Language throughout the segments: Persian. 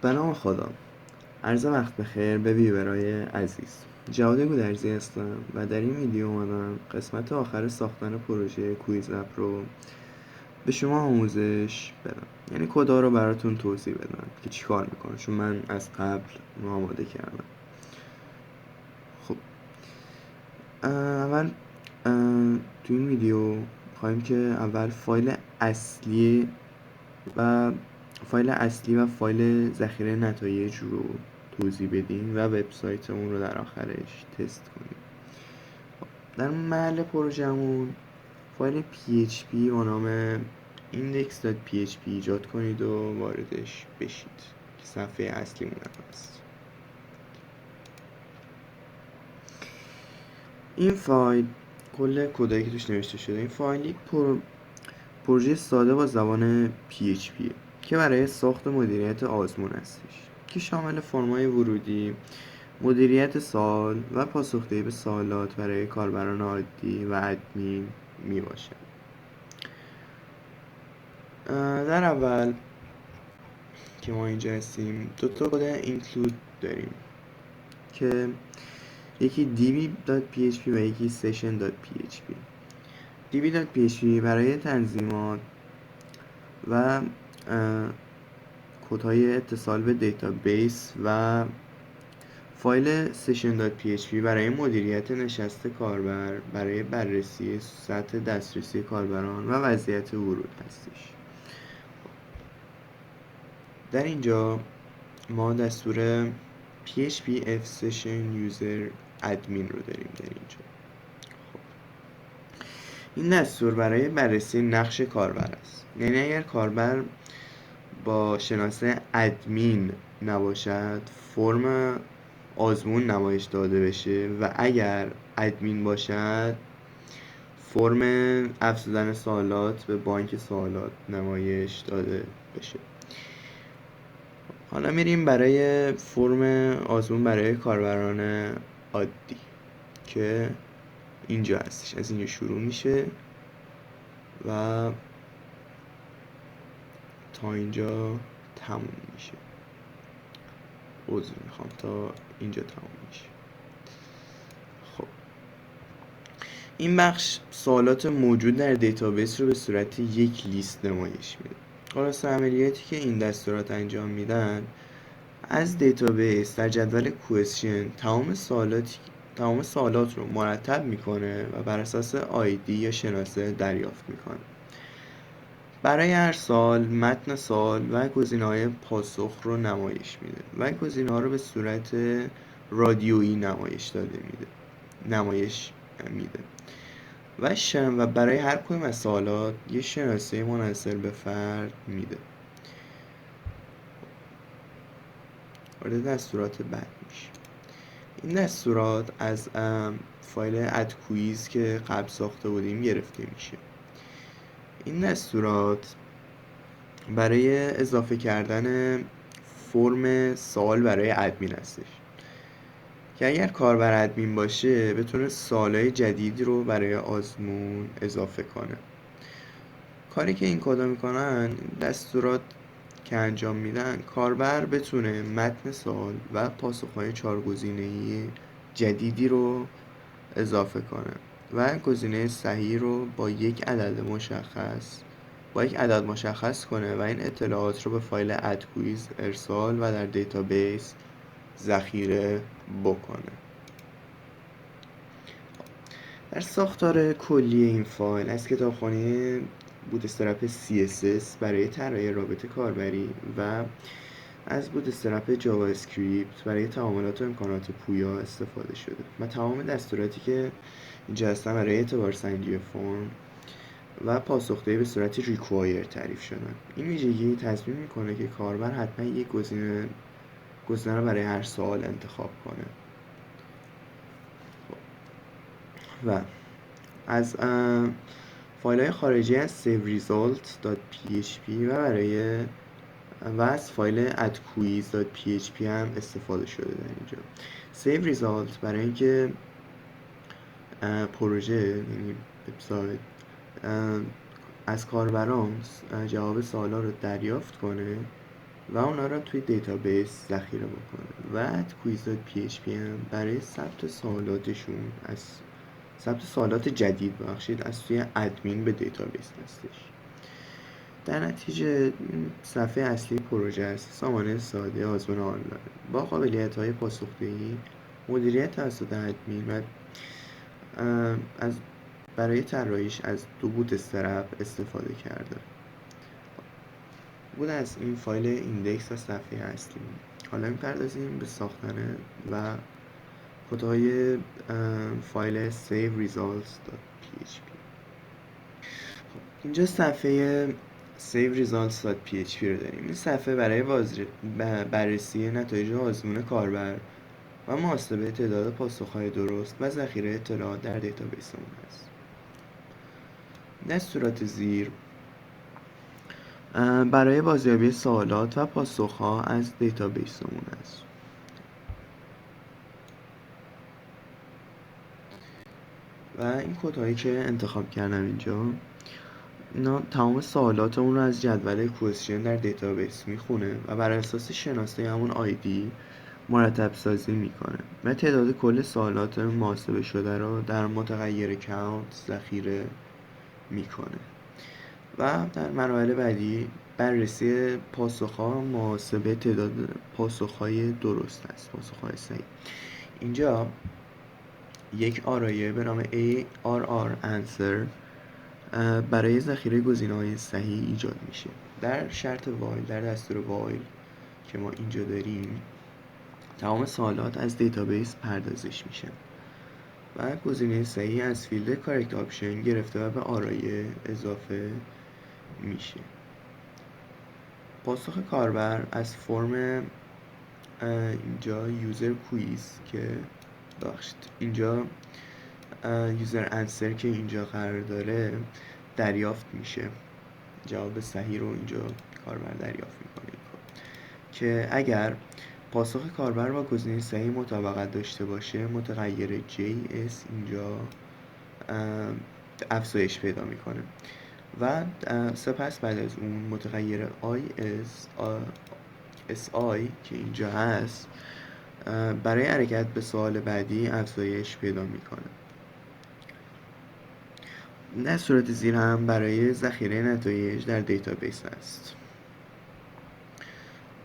به نام خدا. عرض وقت بخیر به ویورای عزیز. جواد گودرزی هستم و در این ویدیو اومدم قسمت آخر ساختن پروژه کویز اپ رو به شما آموزش بدم، یعنی کدا رو براتون توضیح بدم که چیکار میکنه، چون من از قبل آماده کردم. خب اول تو این ویدیو خواهیم که اول فایل اصلی و فایل ذخیره نتایج رو توضیح بدیم و وبسایتمون رو در آخرش تست کنیم. در محل پروژمون فایل PHP با نام index.php ایجاد کنید و واردش بشید که صفحه اصلی مون هست. این فایل کل کدایی که توش نوشته شده، این فایل یک پروژه ساده با زبان PHP که برای ساخت مدیریت آزمون هستش که شامل فرم‌های ورودی، مدیریت سوال و پاسخگویی به سوالات برای کاربران عادی و ادمین می باشد. در اول که ما اینجا هستیم دو تا کد اینکلود داریم که یکی db.php و یکی session.php. db.php برای تنظیمات و کدهای اتصال به دیتابیس و فایل session.php برای مدیریت نشست کاربر برای بررسی سطح دسترسی کاربران و وضعیت ورود هستش. در اینجا ما دستور php f session user admin رو داریم در اینجا. خب. این دستور برای بررسی نقش کاربر است، یعنی اگر کاربر با شناسه ادمین نباشد فرم آزمون نمایش داده بشه و اگر ادمین باشد فرم افزودن سوالات به بانک سوالات نمایش داده بشه. حالا میریم برای فرم آزمون برای کاربران عادی که اینجا هستش. از اینجا شروع میشه و تا اینجا تموم میشه. عذر میخوام، تا اینجا تموم میشه. خب این بخش سوالات موجود در دیتابیس رو به صورت یک لیست نمایش میده. خلاصه عملیاتی که این دستورات انجام میدن، از دیتابیس در جدول کوئسشن تمام سوالات رو مرتب میکنه و بر اساس آیدی یا شناسه دریافت میکنه. برای هر سال متن سوال و گزینه‌های پاسخ رو نمایش میده و گزینه‌ها رو به صورت رادیویی نمایش میده و برای هر کدوم از سوالات یه شناسه منحصر به فرد میده. وارد دستورات بعد میشه. این دستورات از فایل ادکویز که قبل ساخته بودیم گرفته میشه. این دستورات برای اضافه کردن فرم سوال برای ادمین هستش که اگر کاربر ادمین باشه بتونه سوالای جدیدی رو برای آزمون اضافه کنه. کاری که این کدا میکنن، دستورات که انجام میدن، کاربر بتونه متن سوال و پاسخهای 4 گزینه‌ای جدیدی رو اضافه کنه و گزینه صحیح رو با یک عدد مشخص کنه و این اطلاعات رو به فایل ادکویز ارسال و در دیتابیس ذخیره بکنه. در ساختار کلی این فایل از کتابخانه بوتسترپ CSS برای طراحی رابط کاربری و از بوتسترپ جاوا اسکریپت برای تعاملات و امکانات پویا استفاده شده و تمام دستوراتی که اینجا هستن برای اعتبارسنجی فرم و پاسخگویی به صورت ریکوایر تعریف شدن. این ویژگی تضمین میکنه که کاربر حتما یک گزینه رو برای هر سوال انتخاب کنه. و از فایل‌های خارجی از saveresult.php و از فایل adquiz.php هم استفاده شده در اینجا. save result برای اینکه پروژه، یعنی وبسایت، از کاربران جواب سوالا رو دریافت کنه و اونا رو توی دیتابیس ذخیره بکنه و quiz.php هم برای ثبت سوالاتشون از ثبت سوالات جدید از توی ادمین به دیتابیس هستش. در نتیجه این صفحه اصلی پروژه است. سامانه ساده آزمون آنلاین با قابلیت‌های پاسخگویی، مدیریت توسط ادمین و برای طراحیش از 2 بوتسترپ استفاده کرده. بود از این فایل ایندکس و صفحه اصلی. حالا می‌پردازیم به ساختن و کدهای فایل save results.php. اینجا صفحه save results.php رو داریم. این صفحه برای بررسی نتایج آزمون کاربر و محاسبه تعداد پاسخ‌های درست و ذخیره اطلاعات در دیتابیسمون است. دستورات زیر برای بازیابی سوالات و پاسخ‌ها از دیتابیسمون است. و این کدهایی که انتخاب کردم اینجا، اینا تمام سوالاتمون رو از جدول کوئسشن در دیتابیس میخونه و بر اساس شناسه همون آیدی مرتب سازی میکنه و تعداد کل سوالات محاسبه شده رو در متغیر کاونت ذخیره میکنه. و در مراحل بعدی بررسی پاسخ‌ها محاسبه تعداد پاسخ‌های درست است، پاسخ‌های صحیح. اینجا یک آرایه به نام ARR answer برای ذخیره گزینه‌های صحیح ایجاد میشه. در شرط وایل، در دستور وایل که ما اینجا داریم، تمام سوالات از دیتابیس پردازش میشه و گزینه صحیح از فیلد کارکت آپشن گرفته و به آرایه اضافه میشه. پاسخ کاربر از فرم اینجا یوزر کویز که اینجا یوزر انسر که اینجا قرار داره دریافت میشه. جواب صحیح رو اینجا کاربر دریافت میکنه که اگر پاسخ کاربر با گزینه صحیح مطابقت داشته باشه، متغیر JS اینجا افزایش پیدا میکنه و سپس بعد از اون متغیر SI که اینجا هست برای حرکت به سوال بعدی افزایش پیدا میکنه. دستورات زیر هم برای ذخیره نتایج در دیتابیس است.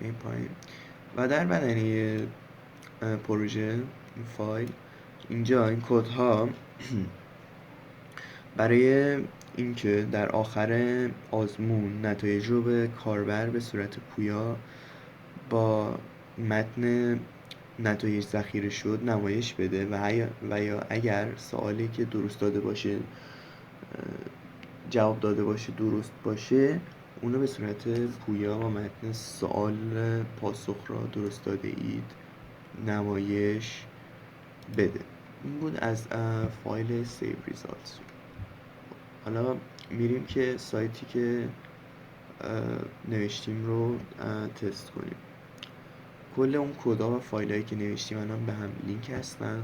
این پایین و در بدنه پروژه این فایل اینجا این کدها برای اینکه در آخر آزمون نتایج رو به کاربر به صورت پویا با متن نتایج ذخیره شد نمایش بده و یا اگر سوالی که درست داده باشه جواب داده باشه درست باشه، اونو به صورت پویا و متن سوال پاسخ را درست داده اید نمایش بده. این بود از فایل save results. حالا میریم که سایتی که نوشتیم رو تست کنیم. کل اون کدها و فایلایی که نوشتیم الان به هم لینک هستن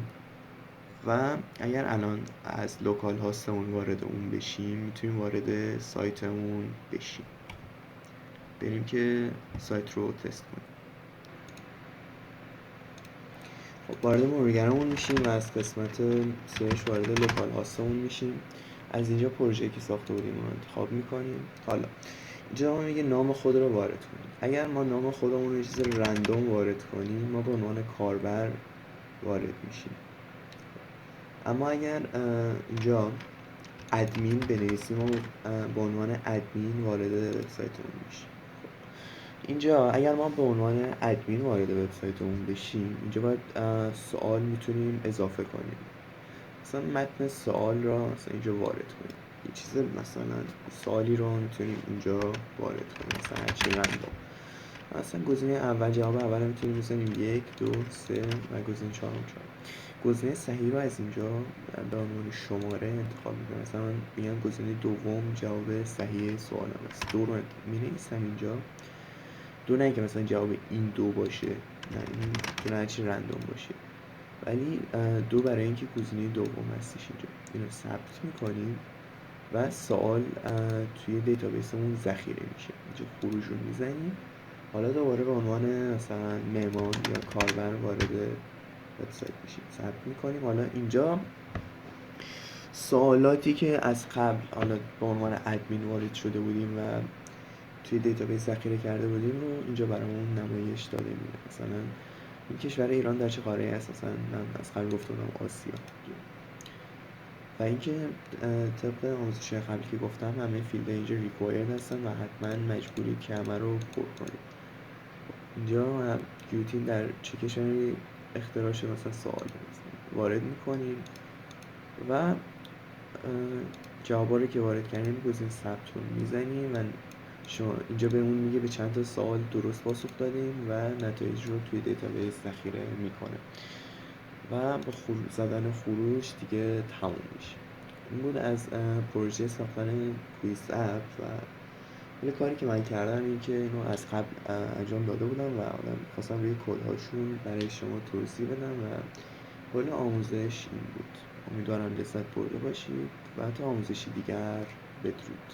و اگر الان از لوکال هاستمون وارد اون بشیم میتونیم وارد سایتمون بشیم. بریم که سایت رو تست کنیم. خب وارد مرورگرمون میشیم و از قسمت سرچ وارد لوکال هاستمون میشیم. از اینجا پروژه‌ای که ساخته بودیم رو انتخاب میکنیم. حالا اینجا ما میگه نام خود رو وارد کنیم. اگر ما نام خودمون رو یه چیز رندوم وارد کنیم ما به عنوان کاربر وارد میشیم. اما اگر اینجا ادمین بنویسیم ما به عنوان ادمین وارد سایتمون میشیم. اینجا اگر ما به عنوان ادمین وارد وبسایتمون بشیم اینجا باید سوال میتونیم اضافه کنیم. مثلا متن سوال را مثلا اینجا وارد کنیم. یه چیز مثلا سوالی رو میتونیم اینجا وارد کنیم، مثلا هرچی رندوم. مثلا گزینه اول جواب اول میتونیم بزنیم 1 2 3 و گزینه 4 گزینه صحیح رو از اینجا به عنوان شماره انتخاب میکنم. مثلا من میگم گزینه دوم جواب صحیح سوالم است. 2 رو مینویسم اینجا. 2 نه که مثلا جواب این 2 باشه، نه این 2 هرچی رندوم باشه، ولی 2 برای اینکه گزینه دوم هستش. اینجا اینو ثبت میکنیم و سوال توی دیتابیسمون ذخیره میشه. اینجا خروج رو میزنیم حالا دوباره به عنوان مثلا مهمان یا کاربر وارد وبسایت میشیم، ثبت میکنیم. حالا اینجا سوالاتی که از قبل حالا به عنوان ادمین وارد شده بودیم و توی دیتابیس ذخیره کرده بودیم رو اینجا برامون نمایش داده میده. مثلا این کشور ایران در چه قاره‌ای است؟ مثلا من از قبل گفته بودم آسیا. و اینکه طبق آموزش قبلی که گفتم همه فیلد اینجا ریکوایر هستن و حتما مجبورید که همه رو پر کنید. اینجا گیوتین در چه کشوری اختراع شده مثلا سوال وارد میکنیم و جوابا رو که وارد کردیم گزینه ثبت رو میزنیم و شما اینجا بهمون میگه به چند تا سوال درست پاسخ دادیم و نتایج رو توی دیتابیس ذخیره میکنه و با زدن خروج دیگه تموم میشه. این بود از پروژه ساختن کویز اپ. و ولی کاری که من کردم این که اینو از قبل انجام داده بودم و خواستم روی کدهاشون برای شما توضیح بدم و کل آموزش این بود. امیدوارم لذت برده باشید و تا آموزشی دیگر بدرود.